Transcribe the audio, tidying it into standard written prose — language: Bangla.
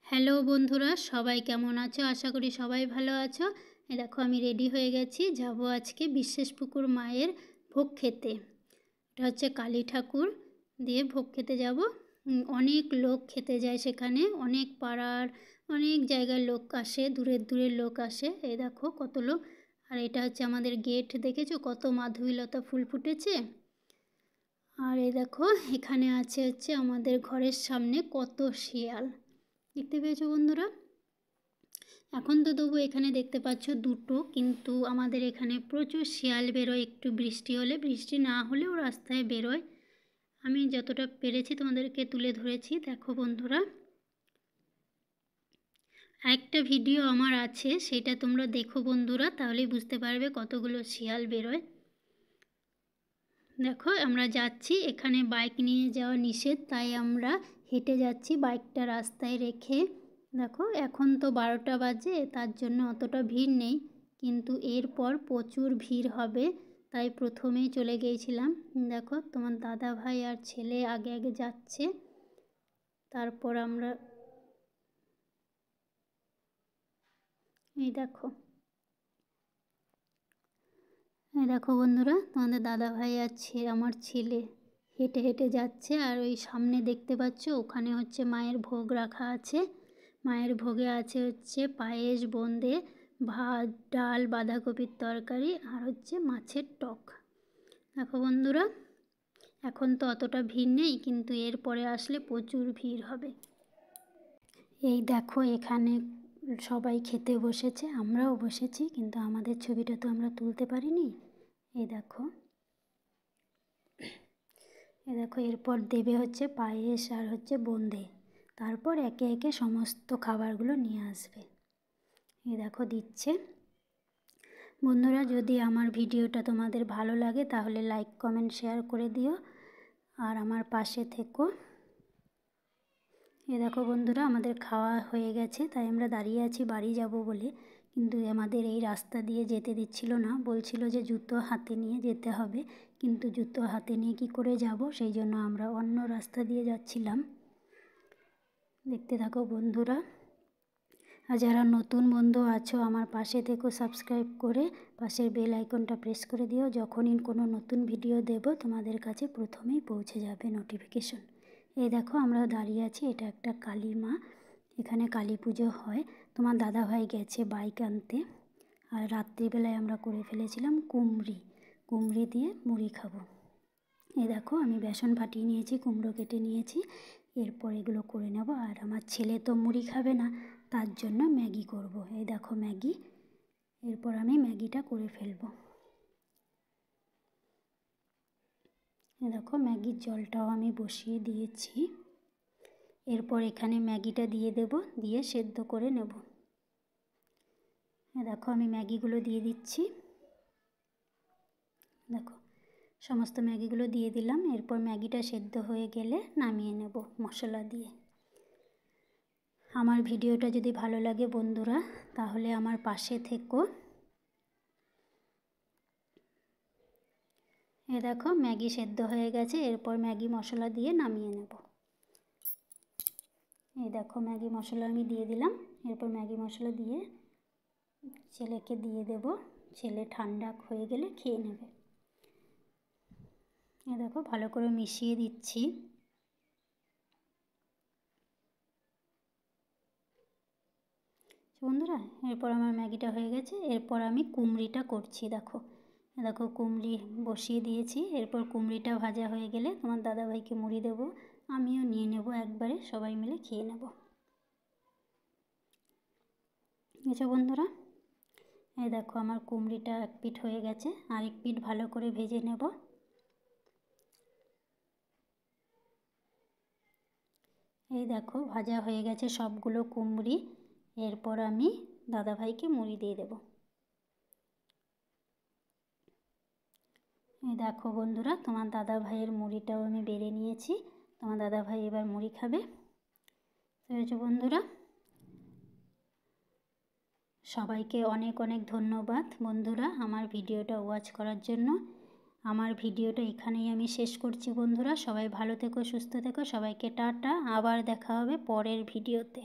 হ্যালো বন্ধুরা, সবাই কেমন আছো? আশা করি সবাই ভালো আছো। এই দেখো আমি রেডি হয়ে গেছি, যাব আজকে বিশ্বাসপুকুর মায়ের ভোগ খেতে। এটা হচ্ছে কালী ঠাকুর দিয়ে ভোগ খেতে যাব। অনেক লোক খেতে যায় সেখানে, অনেক পাড়ার অনেক জায়গার লোক আসে, দূরের দূরের লোক আসে। এই দেখো কত লোক। আর এটা হচ্ছে আমাদের গেট, দেখেছো কত মাধবীলতা ফুল ফুটেছে। আর এই দেখো এখানে হচ্ছে আমাদের ঘরের সামনে কত শিয়াল, দেখতে পেয়েছো বন্ধুরা? এখন তো তবু এখানে দেখতে পাচ্ছ দুটো, কিন্তু আমাদের এখানে প্রচুর শিয়াল বেরোয়। একটু বৃষ্টি হলে, বৃষ্টি না হলেও রাস্তায় বেরোয়। আমি যতটা পেরেছি তোমাদেরকে তুলে ধরেছি। দেখো বন্ধুরা, একটা ভিডিও আমার আছে, সেটা তোমরা দেখো বন্ধুরা, তাহলেই বুঝতে পারবে কতগুলো শিয়াল বেরোয়। দেখো আমরা যাচ্ছি, এখানে বাইক নিয়ে যাওয়া নিষেধ, তাই আমরা হেঁটে যাচ্ছি বাইকটা রাস্তায় রেখে। দেখো এখন তো 12টা বাজে, তার জন্য অতটা ভিড় নেই, কিন্তু এরপর প্রচুর ভিড় হবে, তাই প্রথমেই চলে গিয়েছিলাম। দেখো তোমার দাদা ভাই আর ছেলে আগে আগে যাচ্ছে, তারপর আমরা এই দেখো বন্ধুরা, তোমাদের দাদা ভাই আর আমার ছেলে হেঁটে হেঁটে যাচ্ছে। আর ওই সামনে দেখতে পাচ্ছ, ওখানে হচ্ছে মায়ের ভোগ রাখা আছে। মায়ের ভোগে আছে হচ্ছে পায়েস, বোঁদে, ভাত, ডাল, বাঁধাকপির তরকারি আর হচ্ছে মাছের টক। দেখো বন্ধুরা, এখন তো অতটা ভিড় নেই, কিন্তু এরপরে আসলে প্রচুর ভিড় হবে। এই দেখো এখানে সবাই খেতে বসেছে, আমরাও বসেছি, কিন্তু আমাদের ছবিটা তো আমরা তুলতে পারিনি। এই দেখো এরপর দেবে হচ্ছে পায়েস আর হচ্ছে বোঁদে, তারপর একে একে সমস্ত খাবারগুলো নিয়ে আসবে। এই দেখো দিচ্ছে। বন্ধুরা, যদি আমার ভিডিওটা তোমাদের ভালো লাগে তাহলে লাইক, কমেন্ট, শেয়ার করে দিও আর আমার পাশে থেকো। এই দেখো বন্ধুরা, আমাদের খাওয়া হয়ে গেছে, তাই আমরা দাঁড়িয়ে আছি বাড়ি যাব বলে, কিন্তু আমাদের এই রাস্তা দিয়ে যেতে দিচ্ছিল না, বলছিল যে জুতো হাতে নিয়ে যেতে হবে, কিন্তু জুতো হাতে নিয়ে কি করে যাব, সেই জন্য আমরা অন্য রাস্তা দিয়ে যাচ্ছিলাম। দেখতে থাকো বন্ধুরা। আর যারা নতুন বন্ধু আছো আমার পাশে থেকো, সাবস্ক্রাইব করে পাশের বেল আইকনটা প্রেস করে দিও, যখনই কোনো নতুন ভিডিও দেব তোমাদের কাছে প্রথমেই পৌঁছে যাবে নোটিফিকেশন। এই দেখো আমরা দাঁড়িয়ে আছি, এটা একটা কালী মা, এখানে কালী পুজো হয়। তোমার দাদা ভাই গেছে বাইক আনতে। আর রাত্রিবেলায় আমরা করে ফেলেছিলাম কুমড়ি দিয়ে মুড়ি খাবো। এই দেখো আমি বেসন ফাটিয়ে নিয়েছি, কুমড়ো কেটে নিয়েছি, এরপর এগুলো করে নেব। আর আমার ছেলে তো মুড়ি খাবে না, তার জন্য ম্যাগি করব। এই দেখো ম্যাগি, এরপর আমি ম্যাগিটা করে ফেলবো। এই দেখো ম্যাগির জলটাও আমি বসিয়ে দিয়েছি, এরপর এখানে ম্যাগিটা দিয়ে দেব, দিয়ে সেদ্ধ করে নেব। দেখো আমি ম্যাগিগুলো দিয়ে দিচ্ছি। দেখো সমস্ত ম্যাগিগুলো দিয়ে দিলাম, এরপর ম্যাগিটা সেদ্ধ হয়ে গেলে নামিয়ে নেব মশলা দিয়ে। আমার ভিডিওটা যদি ভালো লাগে বন্ধুরা, তাহলে আমার পাশে থেকো। এ দেখো ম্যাগি সেদ্ধ হয়ে গেছে, এরপর ম্যাগি মশলা দিয়ে নামিয়ে নেব। এই দেখো ম্যাগি মশলা আমি দিয়ে দিলাম, এরপর ম্যাগি মশলা দিয়ে ছেলেকে দিয়ে দেব, ছেলে ঠান্ডা হয়ে গেলে খেয়ে নেবে। এ দেখো ভালো করে মিশিয়ে দিচ্ছি। বন্ধুরা, এরপর আমার ম্যাগিটা হয়ে গেছে, এরপর আমি কুমড়িটা করছি। দেখো কুমড়ি বসিয়ে দিয়েছি, এরপর কুমড়িটা ভাজা হয়ে গেলে তোমার দাদাভাইকে মুড়ি দেব, আমিও নিয়ে নেব একবারে, সবাই মিলে খেয়ে নেব। বুঝেছো বন্ধুরা? এই দেখো আমার কুমড়িটা এক পিঠ হয়ে গেছে, আরেক পিঠ ভালো করে ভেজে নেব। এই দেখো ভাজা হয়ে গেছে সবগুলো কুমড়ি, এরপর আমি দাদাভাইকে মুড়ি দিয়ে দেব। এই দেখো বন্ধুরা, তোমার দাদা ভাইয়ের মুড়িটাও আমি বেড়ে নিয়েছি, তোমার দাদা ভাই এবার মুড়ি খাবে। বুঝেছো বন্ধুরা? সবাইকে অনেক অনেক ধন্যবাদ বন্ধুরা আমার ভিডিওটা ওয়াচ করার জন্য। আমার ভিডিওটা এখানেই আমি শেষ করছি বন্ধুরা। সবাই ভালো থেকো, সুস্থ থেকো, সবাইকে টাটা, আবার দেখা হবে পরের ভিডিওতে।